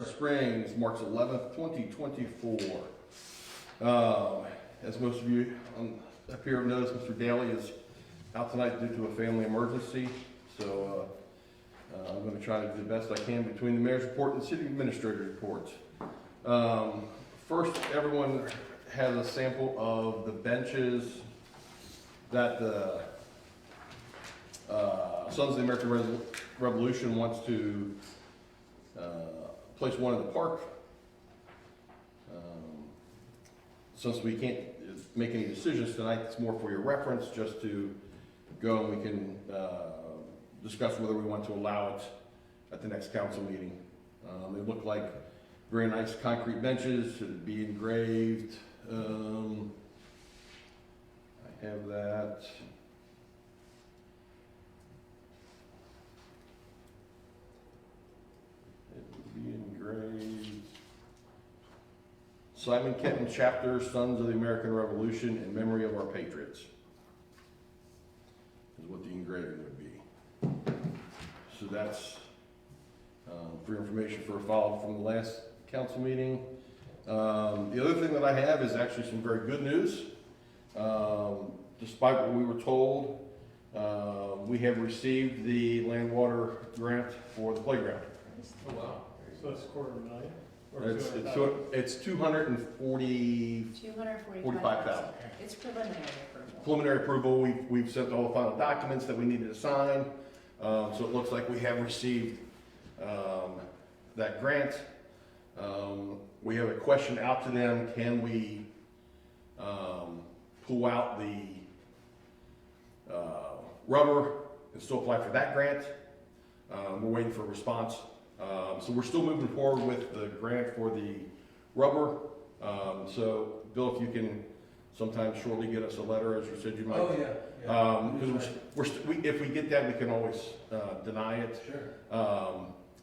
Springs, March 11th, 2024. As most of you up here have noticed, Mr. Daly is out tonight due to a family emergency. So I'm going to try to do the best I can between the mayor's report and the city administrator's report. First, everyone has a sample of the benches that the Sons of the American Revolution wants to place one in the park. Since we can't make any decisions tonight, it's more for your reference, just to go and we can discuss whether we want to allow it at the next council meeting. They look like very nice concrete benches, should be engraved. I have that. It would be engraved. Simon Kenton Chapter, Sons of the American Revolution, in memory of our patriots, is what the engraving would be. So that's for information for a follow-up from the last council meeting. The other thing that I have is actually some very good news. Despite what we were told, we have received the land water grant for the playground. Oh wow! So it's $250,000. It's 245,000. It's preliminary approval. Preliminary approval. We've sent all the final documents that we needed to sign. So it looks like we have received that grant. We have a question out to them. Can we pull out the rubber and still apply for that grant? We're waiting for a response. So we're still moving forward with the grant for the rubber. So Bill, if you can sometime shortly get us a letter, as you said you might. Oh yeah. Because if we get that, we can always deny it. Sure.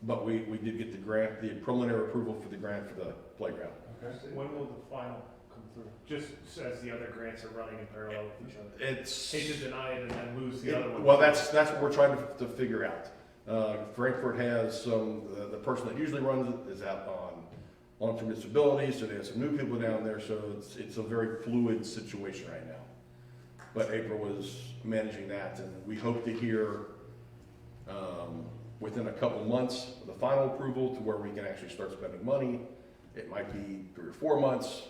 But we did get the grant, the preliminary approval for the grant for the playground. Okay. When will the final come through? Just as the other grants are running in parallel with each other. Hate to deny it and then lose the other one. Well, that's what we're trying to figure out. Frankfurt has some, the person that usually runs it is out on long-term disability, so they have some new people down there, so it's a very fluid situation right now. But April is managing that, and we hope to hear within a couple months the final approval to where we can actually start spending money. It might be 3 or 4 months.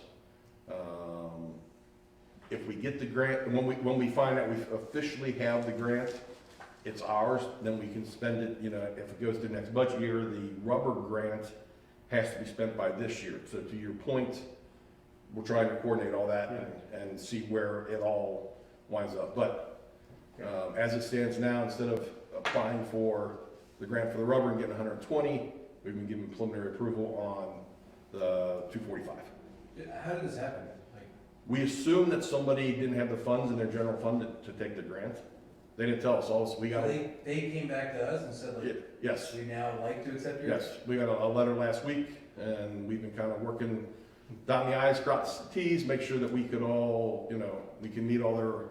If we get the grant, when we find out we officially have the grant, it's ours, then we can spend it, if it goes to the next budget year, the rubber grant has to be spent by this year. So to your point, we're trying to coordinate all that and see where it all winds up. But as it stands now, instead of applying for the grant for the rubber and getting 120, we've been given preliminary approval on the 245. How did this happen? We assumed that somebody didn't have the funds in their general fund to take the grant. They didn't tell us. We got. They came back to us and said, yes. We now like to accept your. Yes, we got a letter last week, and we've been kind of working, dotting the i's, crossing the t's, make sure that we could all, we can meet all their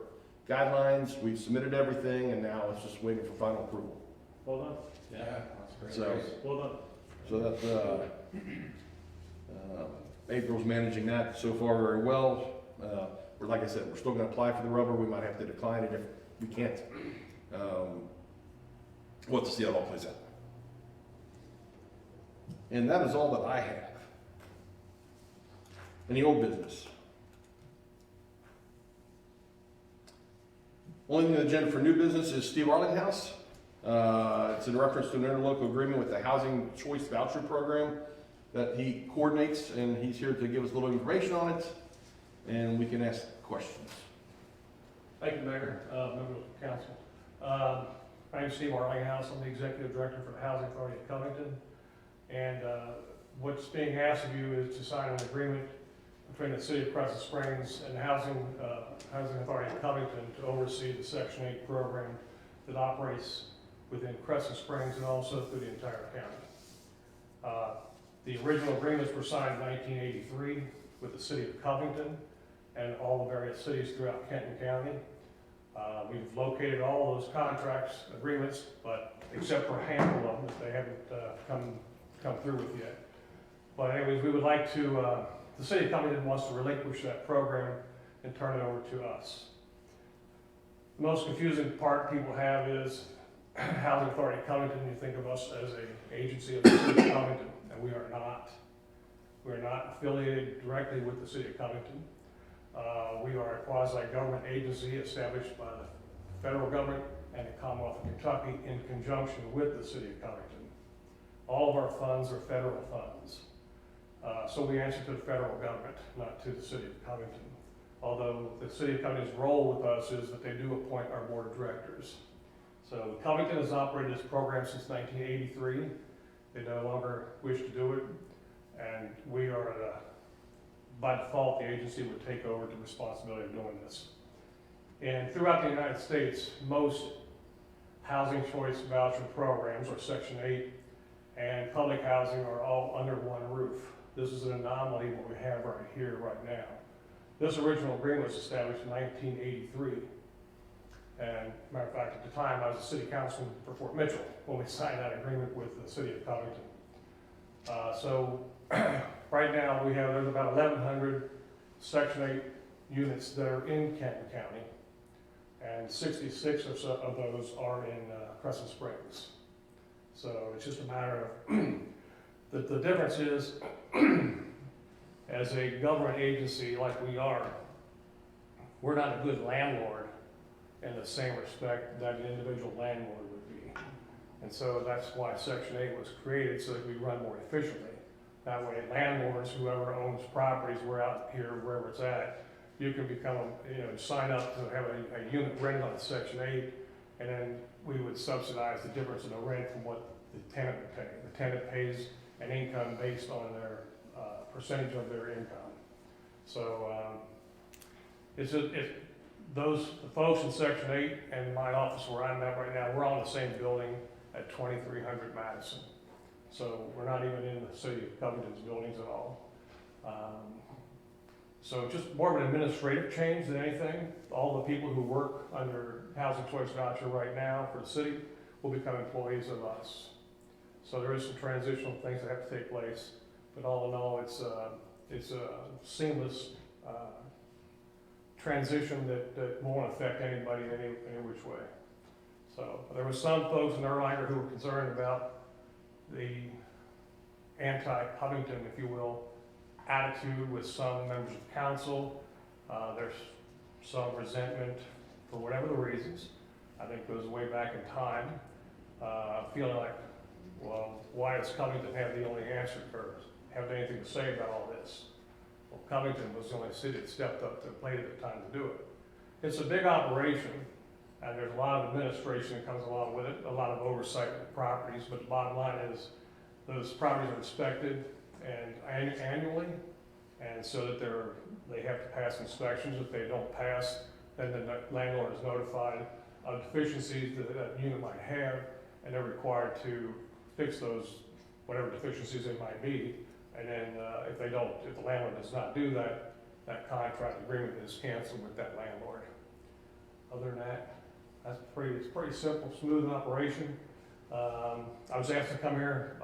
guidelines. We've submitted everything, and now it's just waiting for final approval. Well done. Yeah, that's great. So, well done. So that April's managing that so far very well. We're, like I said, we're still going to apply for the rubber. We might have to decline it if we can't. We'll have to see how it all plays out. And that is all that I have. Any old business? Only thing on the agenda for new business is Steve Arling House. It's in reference to an interlocal agreement with the Housing Choice Voucher Program that he coordinates, and he's here to give us a little information on it, and we can ask questions. Thank you, Mayor, members of the council. My name is Steve Arlinghouse. I'm the executive director for the Housing Authority of Covington. And what's being asked of you is to sign an agreement between the City of Crescent Springs and the Housing Authority of Covington to oversee the Section 8 program that operates within Crescent Springs and also through the entire county. The original agreements were signed in 1983 with the City of Covington and all the various cities throughout Kenton County. We've located all those contracts, agreements, but except for a handful of them that they haven't come through with yet. But anyways, we would like to, the city of Covington wants to relinquish that program and turn it over to us. The most confusing part people have is Housing Authority of Covington, you think of us as an agency of the city of Covington, and we are not. We are not affiliated directly with the city of Covington. We are a quasi-government agency established by the federal government and the Commonwealth of Kentucky in conjunction with the city of Covington. All of our funds are federal funds. So we answer to the federal government, not to the city of Covington. Although the city of Covington's role with us is that they do appoint our board of directors. So Covington has operated this program since 1983. They no longer wish to do it, and we are, by default, the agency would take over the responsibility of doing this. And throughout the United States, most housing choice voucher programs, or Section 8, and public housing are all under one roof. This is an anomaly what we have right here, right now. This original agreement was established in 1983. And matter of fact, at the time, I was a city councilman for Fort Mitchell when we signed that agreement with the city of Covington. So right now, there's about 1,100 Section 8 units that are in Canton County, and 66 or so of those are in Crescent Springs. So it's just a matter of, the difference is, as a government agency like we are, we're not a good landlord in the same respect that an individual landlord would be. And so that's why Section 8 was created, so that we run more efficiently. That way landlords, whoever owns properties, we're out here, wherever it's at, you can become, sign up to have a unit rented on Section 8, and then we would subsidize the difference in the rent from what the tenant would pay. The tenant pays an income based on their percentage of their income. So the folks in Section 8 and my office where I'm at right now, we're all in the same building at 2300 Madison. So we're not even in the city of Covington's buildings at all. So just more of an administrative change than anything. All the people who work under Housing Choice Voucher right now for the city will become employees of us. So there is some transitional things that have to take place, but all in all, it's a seamless transition that won't affect anybody in any which way. So there were some folks in Erlanger who were concerned about the anti-Covington, if you will, attitude with some members of council. There's some resentment for whatever the reasons. I think it goes way back in time, feeling like, well, why does Covington have the only answer or have anything to say about all this? Well, Covington was the only city that stepped up to the plate at the time to do it. It's a big operation, and there's a lot of administration that comes along with it, a lot of oversight of the properties, but the bottom line is those properties are inspected and annually, and so that they have to pass inspections. If they don't pass, then the landlord is notified of deficiencies that unit might have, and they're required to fix those, whatever deficiencies they might be. And then if the landlord does not do that, that contract agreement is canceled with that landlord. Other than that, it's pretty simple, smooth operation. I was asked to come here,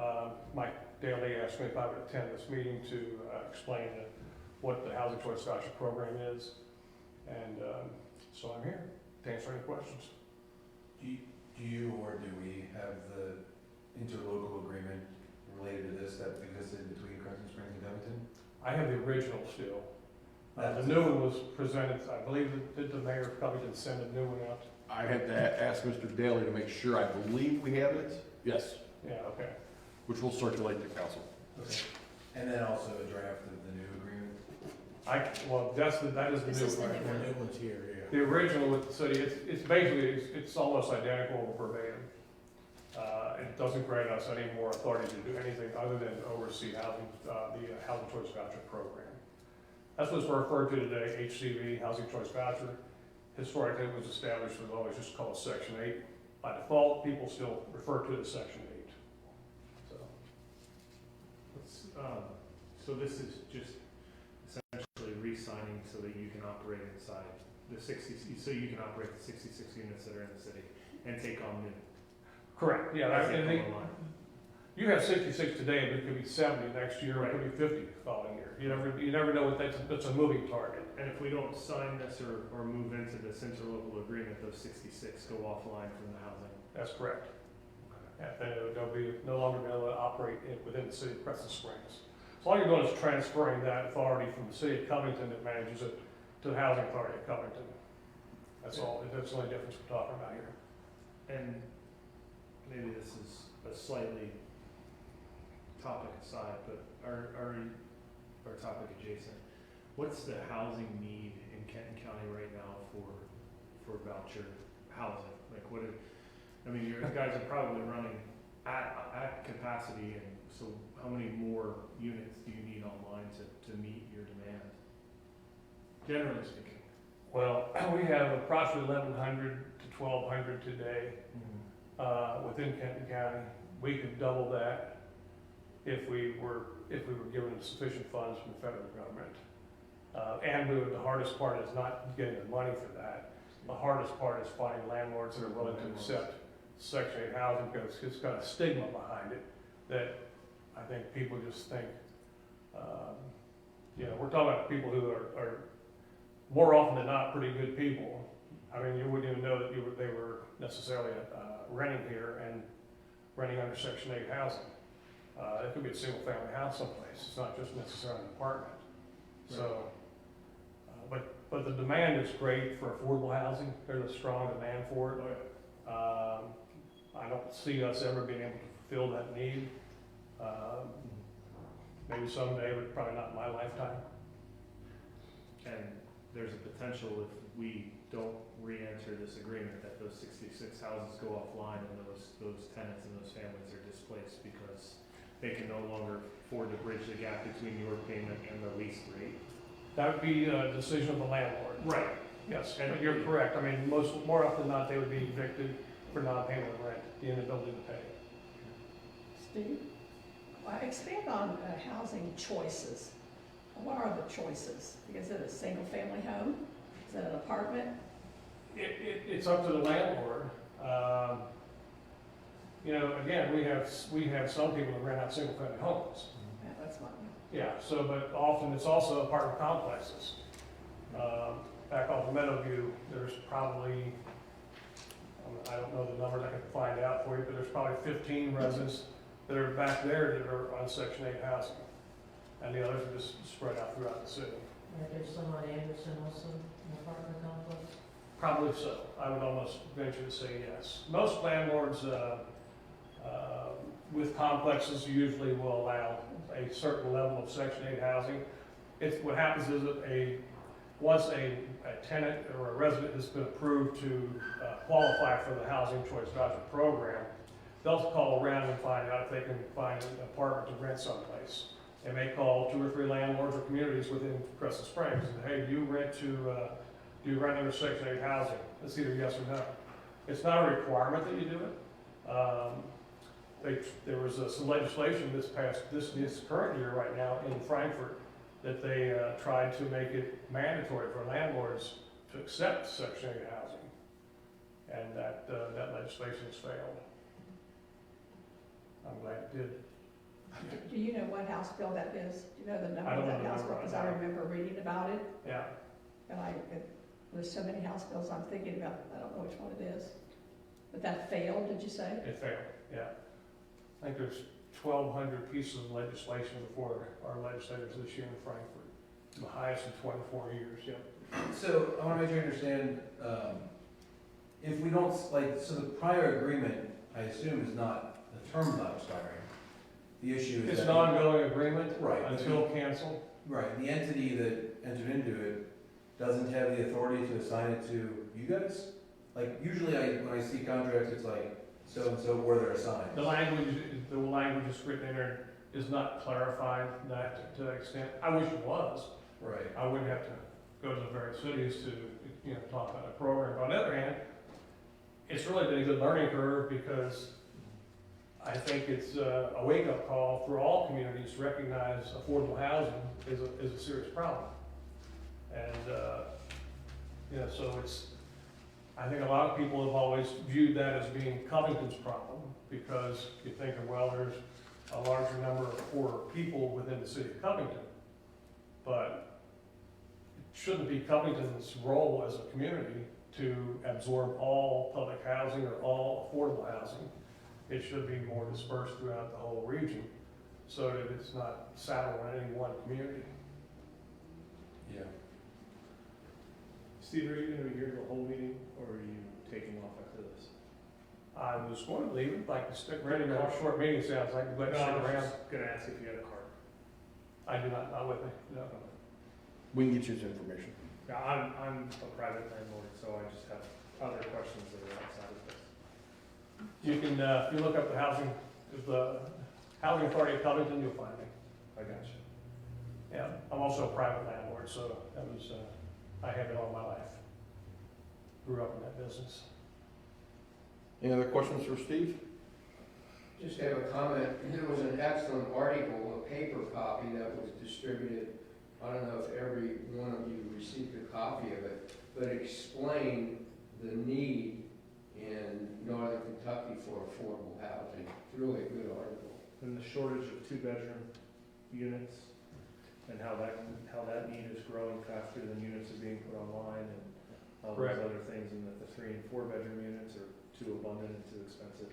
Mike Daly asked me if I would attend this meeting to explain what the Housing Choice Voucher program is. And so I'm here to answer any questions. Do you or do we have the interlocal agreement related to this that existed between Crescent Springs and Covington? I have the original still. The new one was presented, I believe, did the mayor of Covington send a new one out? I had to ask Mr. Daly to make sure. I believe we have it. Yes, Yeah, okay. which will circulate to council. Okay. And then also a draft of the new agreement? That is This the is new the one. new one. new one's here, yeah. The original with the city, it's basically, it's almost identical verbatim. It doesn't grant us any more authority to do anything other than oversee the Housing Choice Voucher program. That's what's referred to today, HCV, Housing Choice Voucher. Historically, it was established, it was always just called Section 8. By default, people still refer to it as Section 8. So, So this is just essentially re-signing so that you can operate inside the 60, so you can operate the 66 units that are in the city and take on new. correct, yeah. as they And come online. you have 66 today, but it could be 70 next year, or it could be 50 the following year. You never know what that's a moving target. And if we don't sign this or move into this interlocal agreement, those 66 go offline from the housing. That's correct. And they'll be no longer be able to operate within the city of Crescent Springs. So all you're doing is transferring that authority from the city of Covington that manages it to the housing authority of Covington. That's all. That's the only difference we're talking about here. And maybe this is a slightly topic aside, but our topic adjacent. What's the housing need in Kenton County right now for voucher housing? Like I mean, you guys are probably running at capacity, and so how many more units do you need online to meet your demand? Generally speaking. Well, we have approximately 1,100 to 1,200 today within Kenton County. We could double that if we were given sufficient funds from the federal government. And the hardest part is not getting the money for that. The hardest part is finding landlords that are willing to accept Section 8 housing, because it's got a stigma behind it that I think people just think, we're talking about people who are more often than not pretty good people. I mean, you wouldn't even know that they were necessarily renting here and renting under Section 8 housing. It could be a single family house someplace. It's not just necessarily an apartment. So, but the demand is great for affordable housing. There's a strong demand for it. I don't see us ever being able to fulfill that need. Maybe someday, but probably not in my lifetime. And there's a potential if we don't re-enter this agreement that those 66 houses go offline and those tenants and those families are displaced because they can no longer afford to bridge the gap between your payment and the lease rate. That would be a decision of the landlord. Right. Yes, and you're correct. I mean, more often than not, they would be evicted for non-payment of rent, the inability to pay. Steve, expand on housing choices. What are the choices? Is it a single-family home? Is it an apartment? It's up to the landlord. Again, we have some people that rent out single-family homes. Yeah, that's one. Yeah, but often it's also apartment complexes. Back off of Meadowview, there's probably, I don't know the numbers, I can find out for you, but there's probably 15 residents that are back there that are on Section 8 housing. And the others are just spread out throughout the city. There's some on Anderson also, an apartment complex. Probably so. I would almost venture to say yes. Most landlords with complexes usually will allow a certain level of Section 8 housing. What happens is that once a tenant or a resident has been approved to qualify for the Housing Choice Voucher Program, they'll call around and find out if they can find an apartment to rent someplace. They may call 2 or 3 landlords or communities within Crescent Springs and say, hey, do you rent under Section 8 housing? It's either yes or no. It's not a requirement that you do it. There was some legislation this current year right now in Frankfurt that they tried to make it mandatory for landlords to accept Section 8 housing. And that legislation has failed. I'm glad it did. Do you know what House bill that is? Do you know the number I of don't know that the House number bill? Because right I now. remember reading about it, Yeah. and there's so many House bills I'm thinking about, I don't know which one it is. But that failed, did you say? It failed, yeah. I think there's 1,200 pieces of legislation before our legislators this year in Frankfurt. The highest in 24 years, yeah. So I want to make sure you understand, if we don't, so the prior agreement, I assume, is not, the term's not expiring. The issue is It's that. an ongoing agreement Right. until canceled. Right, the entity that entered into it doesn't have the authority to assign it to you guys? Like, usually when I see contracts, it's like, so-and-so where they're assigned. The language is written in there is not clarified that to that extent. I wish it was. Right. I wouldn't have to go to the various cities to, talk about a program. But on the other hand, it's really been a good learning curve because I think it's a wake-up call for all communities to recognize affordable housing is a serious problem. And, so I think a lot of people have always viewed that as being Covington's problem because you think of, well, there's a larger number for people within the city of Covington. But it shouldn't be Covington's role as a community to absorb all public housing or all affordable housing. It should be more dispersed throughout the whole region, so that it's not saddled on any one community. Yeah. Steve, are you gonna be here the whole meeting, or are you taking off after this? I was going to leave it, like to stick around, a short meeting sounds like, but No, stick I was around. just gonna ask if you had a card. I do not with me, no. We can get you his information. Yeah, I'm a private landlord, so I just have other questions that are outside of this. You can, if you look up the housing authority of Covington, you'll find me. I got you. Yeah, I'm also a private landlord, so that was, I have it all my life. Grew up in that business. Any other questions for Steve? Just have a comment. There was an excellent article, a paper copy that was distributed. I don't know if every one of you received a copy of it, but it explained the need in Northern Kentucky for affordable housing. It's really a good article. And the shortage of 2-bedroom units, and how that need is growing faster than units are being put online, and all those Correct. other things, and that the 3 and 4-bedroom units are too abundant and too expensive.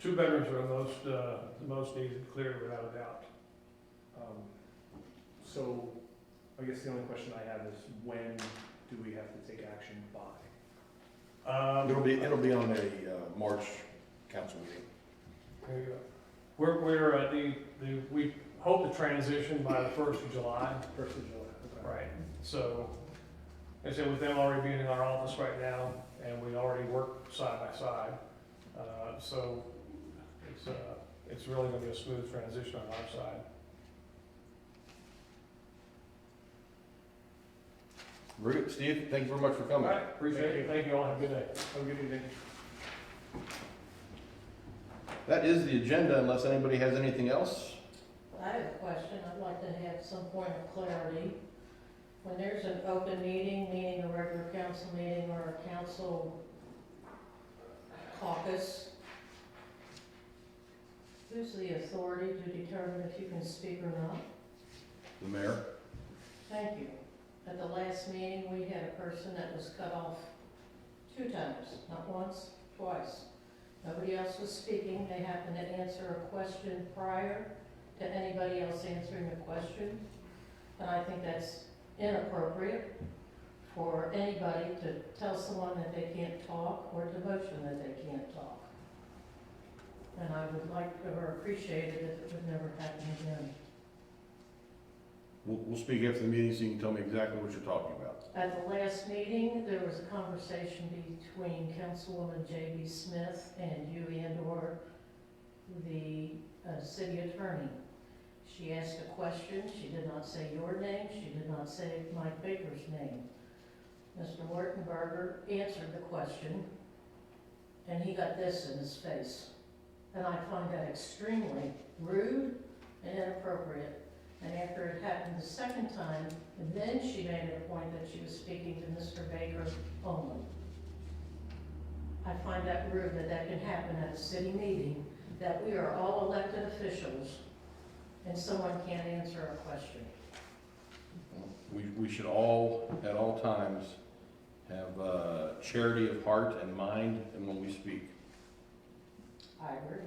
2 bedrooms are the most needed, clearly, without a doubt. So, I guess the only question I have is, when do we have to take action by? It'll be on a March council meeting. There you go. We hope to transition by the 1st of July. 1st of July. Okay. Right, so, as I said, with them already being in our office right now, and we already work side by side, so it's really gonna be a smooth transition on our side. Very good. Steve, thank you very much for All coming. right, appreciate it, thank you all, have a good day. Have a good evening. That is the agenda, unless anybody has anything else. I have a question. I'd like to have some point of clarity. When there's an open meeting, meaning a regular council meeting or a council caucus, who's the authority to determine if you can speak or not? The mayor. Thank you. At the last meeting, we had a person that was cut off 2 times, not once, twice. Nobody else was speaking. They happened to answer a question prior to anybody else answering a question. And I think that's inappropriate for anybody to tell someone that they can't talk or to motion that they can't talk. And I would like or appreciate it if it would never happen again. We'll speak after the meeting so you can tell me exactly what you're talking about. At the last meeting, there was a conversation between Councilwoman J.B. Smith and you and/or the city attorney. She asked a question. She did not say your name. She did not say Mike Baker's name. Mr. Wartenberger answered the question, and he got this in his face. And I find that extremely rude and inappropriate. And after it happened the second time, and then she made it a point that she was speaking to Mr. Baker only. I find that rude that that can happen at a city meeting, that we are all elected officials, and someone can't answer a question. We should all, at all times, have charity of heart and mind and when we speak. I agree.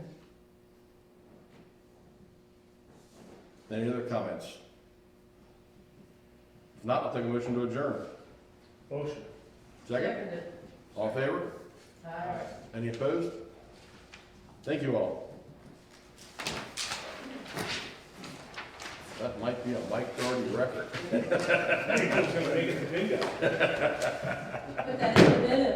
Any other comments? If not, I'll take a motion to adjourn. Motion. Second? Seconded. All in favor? Aye. Any opposed? Thank you all. That might be a Mike Doherty record. I think I was gonna make it to bingo. Put that in the minutes.